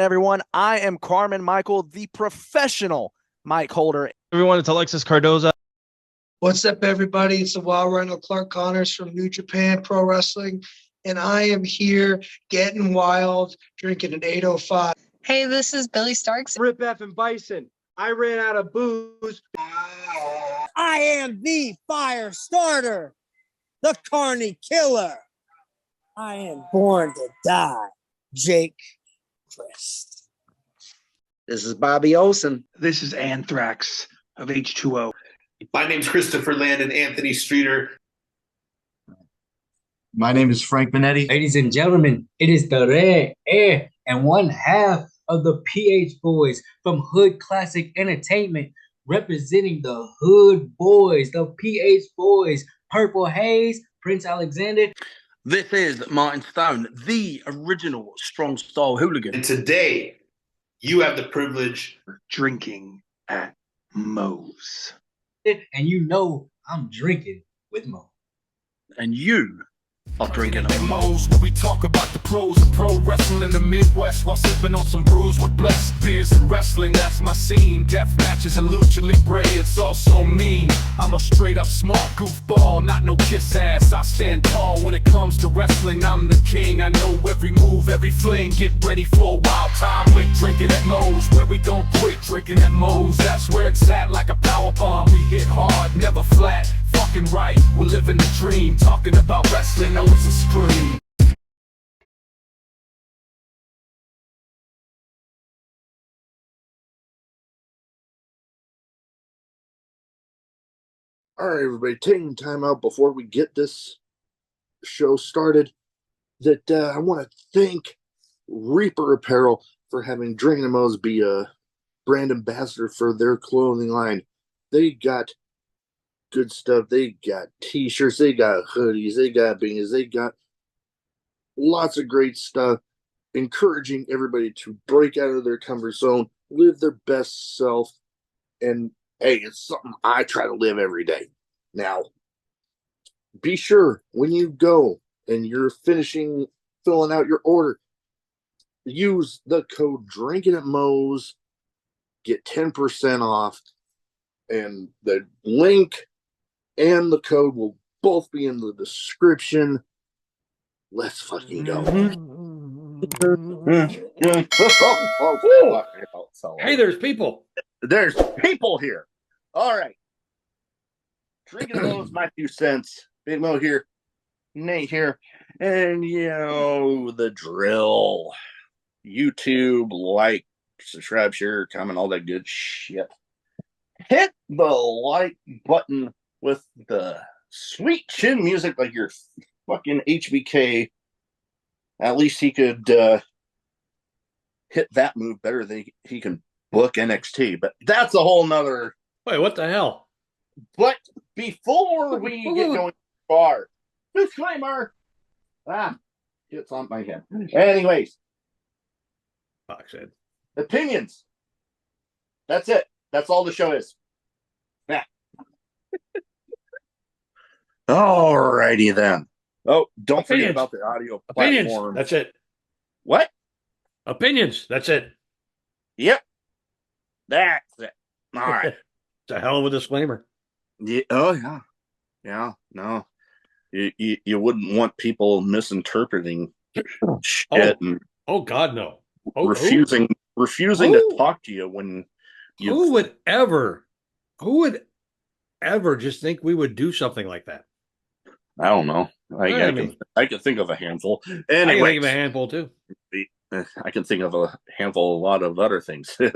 Everyone, I am Carmen Michael, the professional mic holder. Everyone, it's Alexis Cardoza. What's up, everybody? It's the Wild Rhino Clark Connors from New Japan Pro Wrestling, and I am here getting wild, drinking an 805. Hey, this is Billy Starks. Rip F and Bison. I ran out of booze. I am the fire starter, the Carney Killer. I am born to die, Jake Crest. This is Bobby Olson. This is Anthrax of H2O. My name's Christopher Landon, Anthony Streeter. My name is Frank Minetti. Ladies and gentlemen, it is the Red Air and one half of the PH Boys from Hood Classic Entertainment, representing the Hood Boys, the PH Boys, Purple Haze, Prince Alexander. This is Martin Stone, the original strong style hooligan. And today, you have the privilege of drinking at Moe's. And you know I'm drinking with Mo. And you are drinking at Moe's, where we talk about the pros of pro wrestling in the Midwest while sipping on some brews with blessed beers and wrestling. That's my scene. Death matches and lucha libre, it's all so mean. I'm a straight up smart goofball, not no kiss ass. I stand tall when it comes to wrestling. I'm the king. I know every move, every fling. Get ready for a wild time with drinking at Moe's, where we don't quit drinking at Moe's. That's where it's at, like a power bomb. We hit hard, never flat. Fucking right, we're living the dream. Talking about wrestling, know it's a scream. All right, everybody, taking time out before we get this show started. I want to thank Reaper Apparel for having Drinkin' Moe's be a brand ambassador for their clothing line. They got good stuff. They got t-shirts, they got hoodies, they got beanies, they got lots of great stuff, encouraging everybody to break out of their comfort zone, live their best self, and hey, it's something I try to live every day. Now, be sure when you go and you're filling out your order, use the code Drinkin' at Moe's, get 10% off, and the link and the code will both be in the description. Let's fucking go. Hey, there's people. There's people here. All right. Drinkin' Moe's, my 2 cents. Big Mo here. Nate here. And you know the drill. YouTube, like, subscribe, share, comment, all that good shit. Hit the like button with the sweet chin music like your fucking HBK. At least he could hit that move better than he can book NXT. But that's a whole nother. Wait, what the hell? But before we get going far, disclaimer. It's on my head. Anyways. Fox said. Opinions. That's it. That's all the show is. Yeah. Alrighty then. Oh, don't forget about the audio platform. Opinions. That's it. What? Opinions. That's it. Yep. That's it. All right. It's a hell of a disclaimer. Yeah. Oh yeah. Yeah. No. You wouldn't want people misinterpreting shit and God no. Refusing to talk to you when you. Who would ever just think we would do something like that? I don't know. I can think of a handful. Anyway, I can think of a handful too. I can think of a handful, a lot of other things. You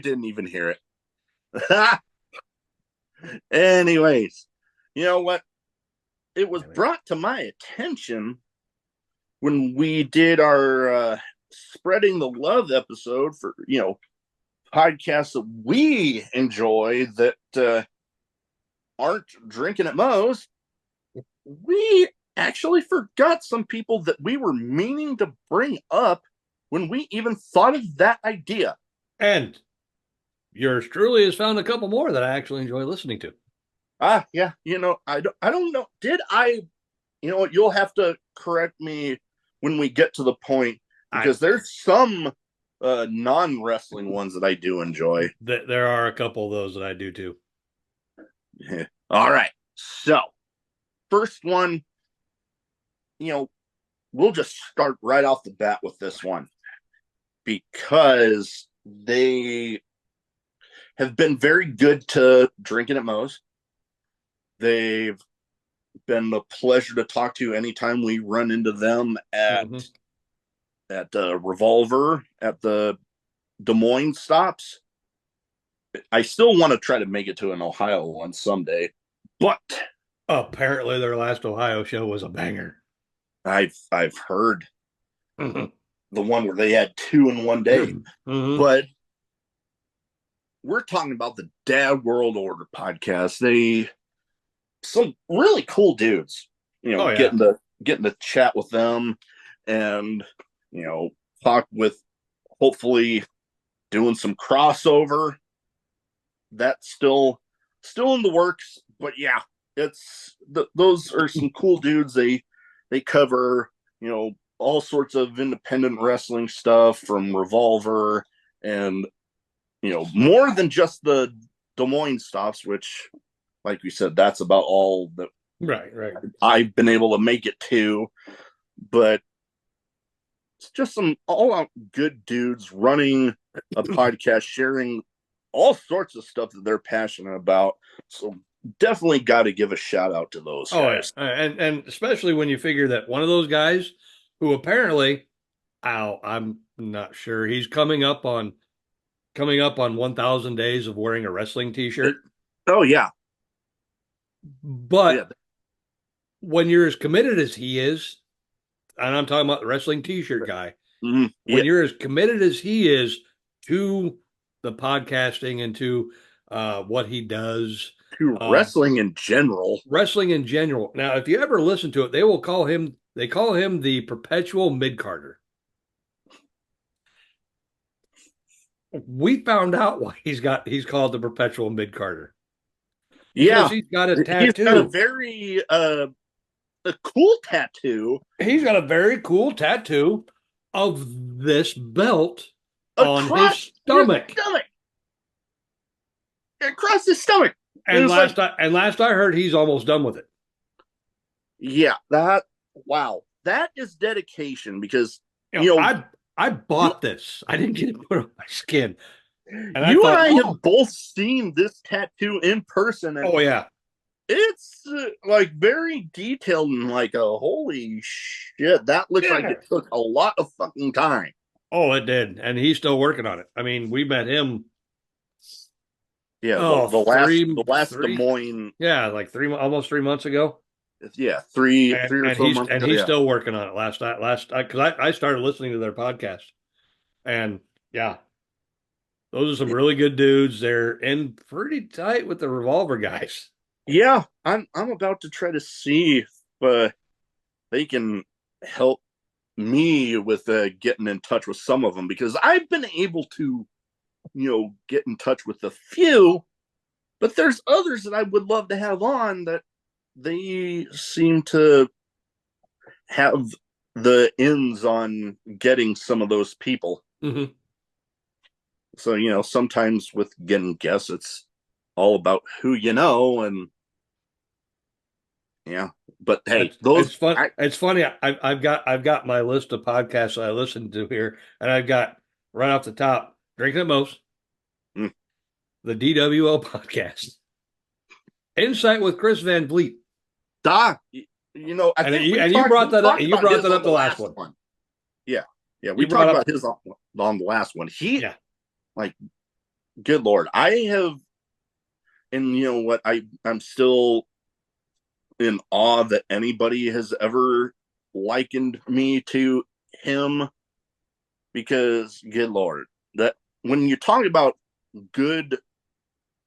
didn't even hear it. Anyways, you know what? It was brought to my attention when we did our spreading the love episode for, podcasts that we enjoy that aren't drinking at Moe's. We actually forgot some people that we were meaning to bring up when we even thought of that idea. And yours truly has found a couple more that I actually enjoy listening to. Yeah. I don't know. Did I, you'll have to correct me when we get to the point, because there's some non-wrestling ones that I do enjoy. There are a couple of those that I do too. All right. So, first one, we'll just start right off the bat with this one because they have been very good to Drinkin at Moe's. They've been a pleasure to talk to anytime we run into them at Revolver, at the Des Moines stops. I still want to try to make it to an Ohio one someday, but apparently their last Ohio show was a banger. I've heard the one where they had 2 in one day, but we're talking about the Dad World Order podcast. Some really cool dudes, getting to chat with them and, talk with, hopefully doing some crossover. That's still in the works, but yeah, those are some cool dudes. They cover, all sorts of independent wrestling stuff from Revolver and, more than just the Des Moines stops, which, like we said, that's about all that right. I've been able to make it to. But it's just some all-out good dudes running a podcast, sharing all sorts of stuff that they're passionate about. So definitely got to give a shout out to those guys. Yeah. And especially when you figure that one of those guys who apparently, I'm not sure, he's coming up on 1,000 days of wearing a wrestling t-shirt. Oh yeah. But when you're as committed as he is, and I'm talking about the wrestling t-shirt guy, when you're as committed as he is to the podcasting and to what he does, to wrestling in general. Now, if you ever listen to it, they call him the perpetual mid-carder. We found out why he's called the perpetual mid-carder. Yeah, he's got a tattoo. He's got a very a cool tattoo. He's got a very cool tattoo of this belt on his stomach. Across his stomach. And last I heard, he's almost done with it. Yeah, that is dedication because I bought this. I didn't get it put on my skin. And I have both seen this tattoo in person. And it's like very detailed and like holy shit, that looks like it took a lot of fucking time. Oh, it did, and he's still working on it. I mean, we met him. Yeah, the last Des Moines. Yeah, like almost 3 months ago. Yeah, three or 4 months. And he's still working on it. Last because I started listening to their podcast, and those are some really good dudes. They're in pretty tight with the Revolver guys. Yeah, I'm about to try to see if they can help me with getting in touch with some of them, because I've been able to, get in touch with a few, but there's others that I would love to have on that they seem to have the ins on getting some of those people. Mm-hmm. So, sometimes with getting guests, it's all about who you know, and but hey, it's funny. I've got my list of podcasts I listen to here, and I've got right off the top, Drinkin at Moe's, the DWO podcast, Insight with Chris Van Vliet. Doc, you brought that up. You brought that up the last one. Yeah, we talked about his on the last one. Like, good Lord, I have, and you know what, I'm still in awe that anybody has ever likened me to him, because good Lord, that when you talk about good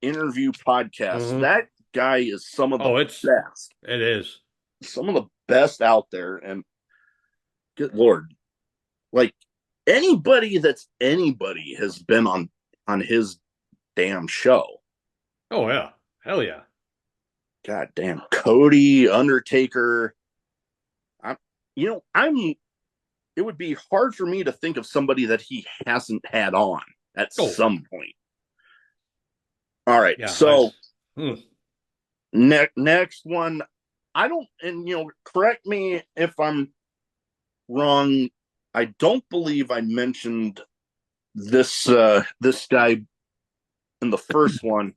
interview podcasts, that guy is some of the best. It is some of the best out there, and good Lord, like anybody has been on his damn show. Oh yeah, hell yeah. God damn, Cody, Undertaker. I'm it would be hard for me to think of somebody that he hasn't had on at some point. All right. Yeah, so next one, I don't, and correct me if I'm wrong. I don't believe I mentioned this guy in the first one,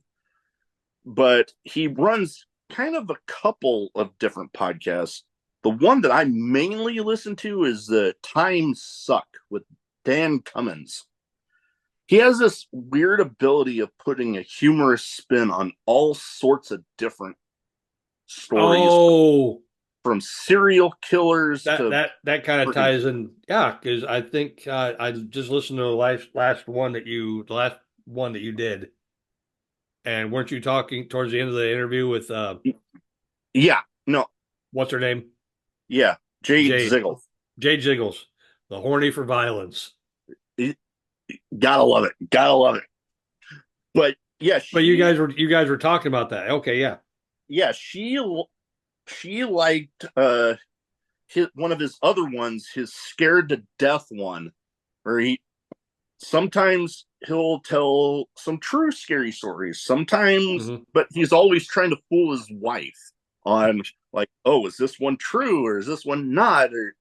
but he runs kind of a couple of different podcasts. The one that I mainly listen to is the Time Suck with Dan Cummins. He has this weird ability of putting a humorous spin on all sorts of different stories. Oh, from serial killers that kind of ties in, yeah. Because I think I just listened to the last one that you did, and weren't you talking towards the end of the interview with? Yeah, no, what's her name? Yeah, Jade Ziggles. Jade Ziggles, the horny for violence. Gotta love it. But yeah, but you guys were talking about that. Okay, yeah. Yeah, she liked one of his other ones, his Scared to Death one, where sometimes he'll tell some true scary stories, sometimes, but he's always trying to fool his wife on like, oh, is this one true or is this one not, or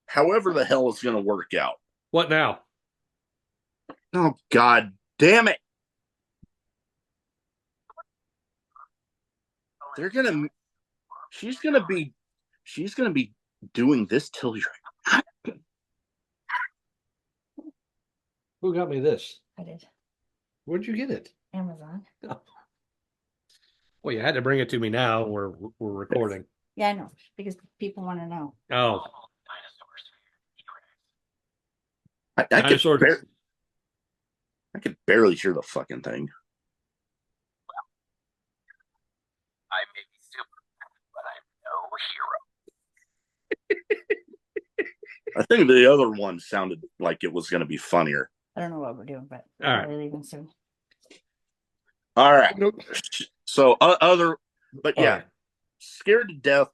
however the hell it's going to work out. What now? Oh, God damn it. She's going to be doing this till you're. Who got me this? I did. Where'd you get it? Amazon. Oh. Well, you had to bring it to me now. We're recording. Yeah, I know, because people want to know. Oh. I could barely hear the fucking thing. I may be super, but I'm no hero. I think the other one sounded like it was going to be funnier. I don't know what we're doing, but we're leaving soon. All right. So Scared to Death.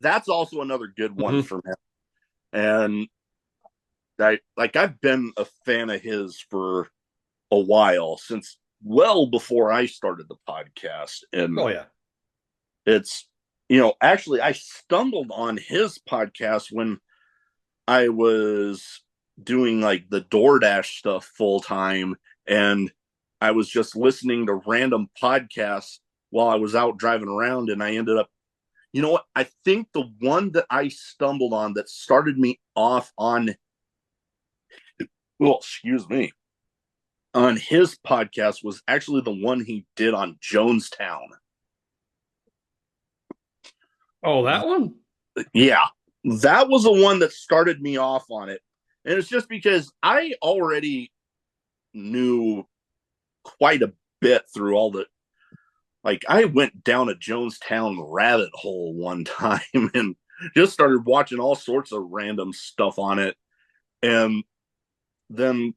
That's also another good one from him. And I've been a fan of his for a while, since well before I started the podcast. And it's, actually I stumbled on his podcast when I was doing like the DoorDash stuff full time, and I was just listening to random podcasts while I was out driving around, and I ended up, what? I think the one that I stumbled on that started me off on, on his podcast was actually the one he did on Jonestown. Oh, that one? Yeah, that was the one that started me off on it. And it's just because I already knew quite a bit through all the, I went down a Jonestown rabbit hole one time and just started watching all sorts of random stuff on it. And then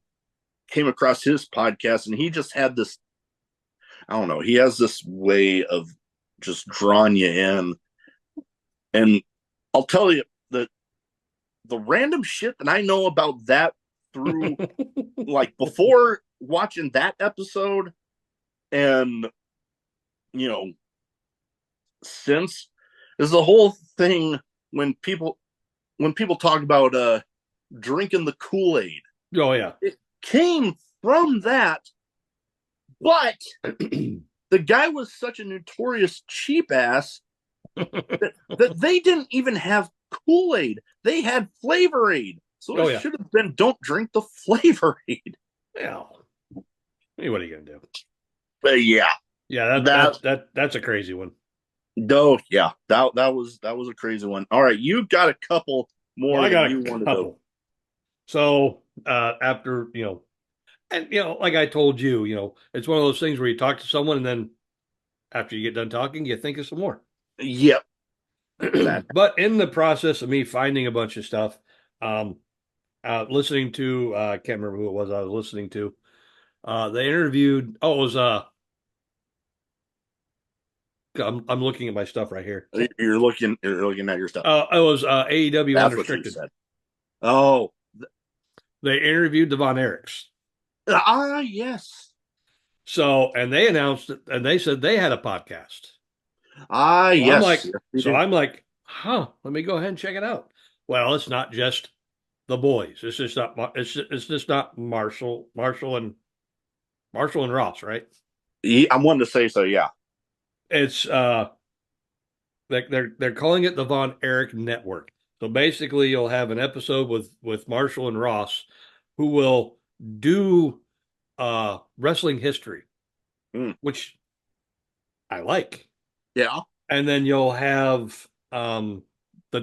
came across his podcast, and he just had this, I don't know, he has this way of just drawing you in. And I'll tell you that the random shit that I know about that through before watching that episode, and since, is the whole thing when people talk about drinking the Kool-Aid. Oh yeah, it came from that, but the guy was such a notorious cheap ass that they didn't even have Kool-Aid. They had Flavor Aid. So it should have been, don't drink the Flavor Aid. Yeah. Hey, what are you gonna do? But yeah. Yeah, that's a crazy one. No, that was a crazy one. All right, you've got a couple more. I got a couple. So after and like I told you, it's one of those things where you talk to someone, and then after you get done talking, you think of some more. Yep. But in the process of me finding a bunch of stuff, listening to I can't remember who it was I was listening to. They interviewed. Oh, it was I'm looking at my stuff right here. You're looking at your stuff. It was AEW Unrestricted. Oh, They interviewed the Von Erichs. Yes. So, and they announced it, and they said they had a podcast. Yes. I'm like, huh, let me go ahead and check it out. Well, it's not just the boys. It's just not, it's just not Marshall and Ross, right? I'm wanting to say so. Yeah. It's, they're calling it the Von Erich Network. So basically you'll have an episode with Marshall and Ross who will do wrestling history, which I like. Yeah. And then you'll have the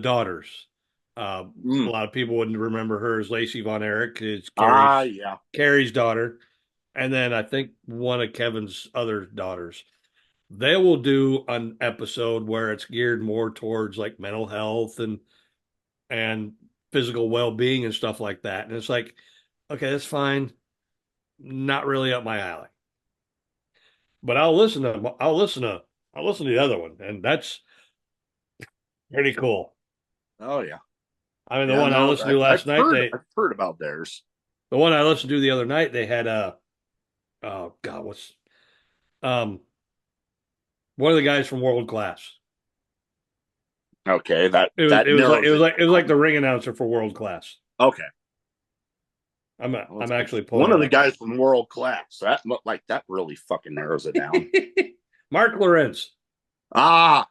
daughters. A lot of people wouldn't remember her as Lacey Von Erich. It's Carrie's daughter. And then I think one of Kevin's other daughters. They will do an episode where it's geared more towards like mental health and physical well-being and stuff like that. And it's like, okay, that's fine. Not really up my alley. But I'll listen to the other one, and that's pretty cool. Oh yeah. I mean, the one I listened to last night, I've heard about theirs. The one I listened to the other night, they had oh God, what's one of the guys from World Class. Okay, it was like the ring announcer for World Class. Okay. I'm actually pulling one of the guys from World Class. That really fucking narrows it down. Mark Lorenz. Gotcha.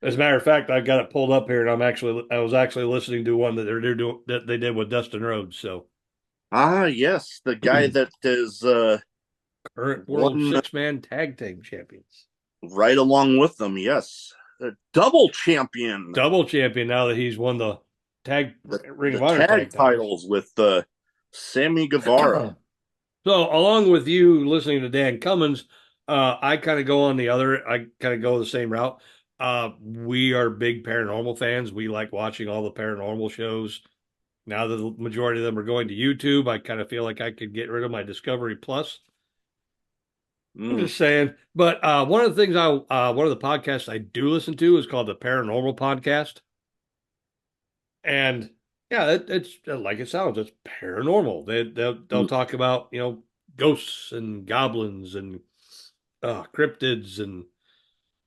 As a matter of fact, I've got it pulled up here, and I was actually listening to one that they did with Dustin Rhodes. So, yes, the guy that is current world 6-man tag team champions, right along with them. Yes, double champion. Now that he's won the Ring of Honor tag titles with Sammy Guevara. So, along with you listening to Dan Cummins, I kind of go the same route. We are big paranormal fans. We like watching all the paranormal shows. Now that the majority of them are going to YouTube, I kind of feel like I could get rid of my Discovery Plus. I'm just saying. But one of the podcasts I do listen to is called the Paranormal Podcast. And yeah, it's like it sounds. It's paranormal. They'll talk about, ghosts and goblins and cryptids and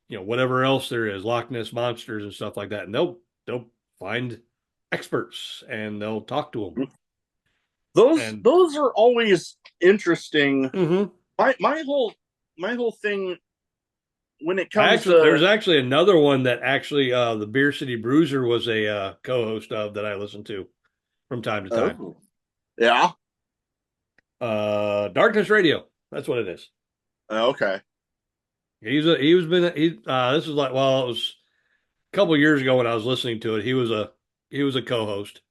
whatever else there is, Loch Ness monsters and stuff like that. And they'll find experts and they'll talk to them. Those are always interesting. Mm-hmm. My whole thing when it comes to there's actually another one that actually the Beer City Bruiser was a co-host of that I listened to from time to time. Oh. Yeah. Darkness Radio. That's what it is. Okay. This was like, well, it was a couple of years ago when I was listening to it. He was a co-host.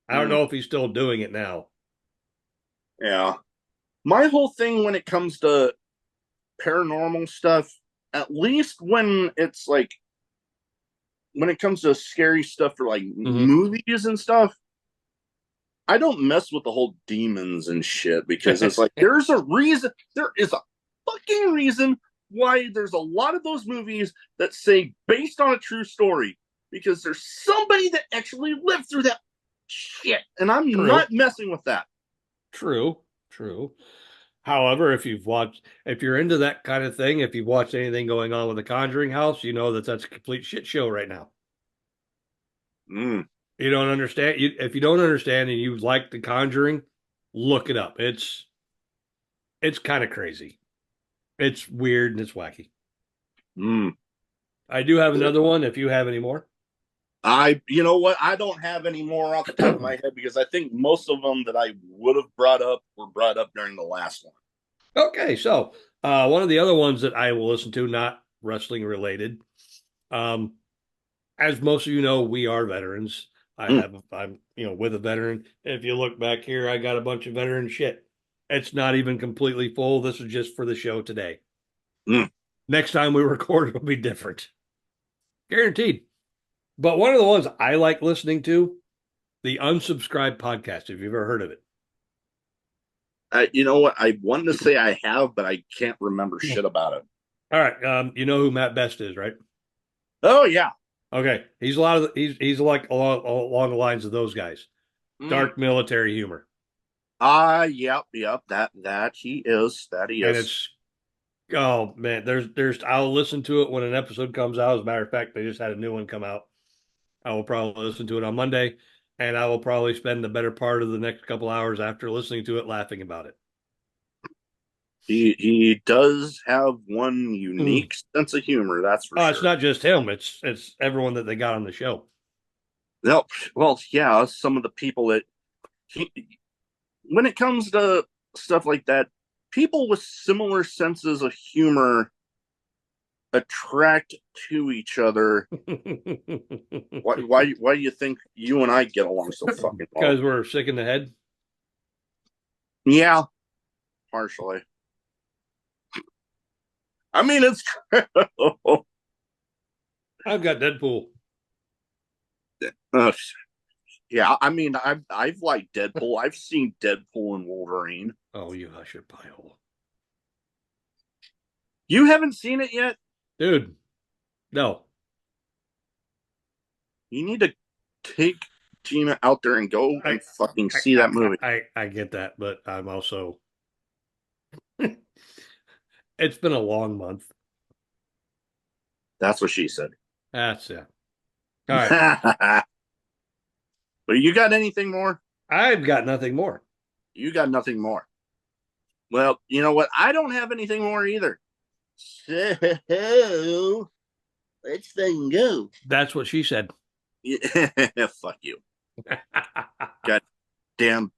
I don't know if he's still doing it now. Yeah. My whole thing when it comes to paranormal stuff, at least when it's like when it comes to scary stuff for like movies and stuff, I don't mess with the whole demons and shit because it's like there is a fucking reason why there's a lot of those movies that say based on a true story, because there's somebody that actually lived through that shit, and I'm not messing with that. True. However, if you're into that kind of thing, if you've watched anything going on with the Conjuring house, you know that's a complete shit show right now. You don't understand. If you don't understand and you like the Conjuring, look it up. It's kind of crazy. It's weird and it's wacky. I do have another one if you have any more. You know what? I don't have any more off the top of my head because I think most of them that I would have brought up were brought up during the last one. Okay, so one of the other ones that I will listen to, not wrestling related. As most of you know, we are veterans. I'm with a veteran. If you look back here, I got a bunch of veteran shit. It's not even completely full. This is just for the show today. Next time we record, it'll be different. Guaranteed. But one of the ones I like listening to, the Unsubscribed Podcast, if you've ever heard of it. You know what? I wanted to say I have, but I can't remember shit about it. All right. You know who Matt Best is, right? Oh, yeah. Okay, he's a lot of he's like along the lines of those guys. Dark military humor. Yep. That he is. And it's, oh man, there's I'll listen to it when an episode comes out. As a matter of fact, they just had a new one come out. I will probably listen to it on Monday, and I will probably spend the better part of the next couple hours after listening to it laughing about it. He does have one unique sense of humor, that's for sure. It's not just him, it's everyone that they got on the show. Nope. Well, yeah, some of the people that when it comes to stuff like that, people with similar senses of humor attract to each other. Why do you think you and I get along so fucking well? Because we're sick in the head. Yeah, partially. I mean, it's true. I've got Deadpool. Yeah, I mean, I've liked Deadpool. I've seen Deadpool and Wolverine. Oh, you hush your pie hole. You haven't seen it yet? Dude, no. You need to take Gina out there and go and fucking see that movie. I get that, but I'm also it's been a long month. That's what she said. That's it. All right. But you got anything more? I've got nothing more. You got nothing more. Well, you know what? I don't have anything more either. So let's fucking go. That's what she said. Yeah, fuck you. God damn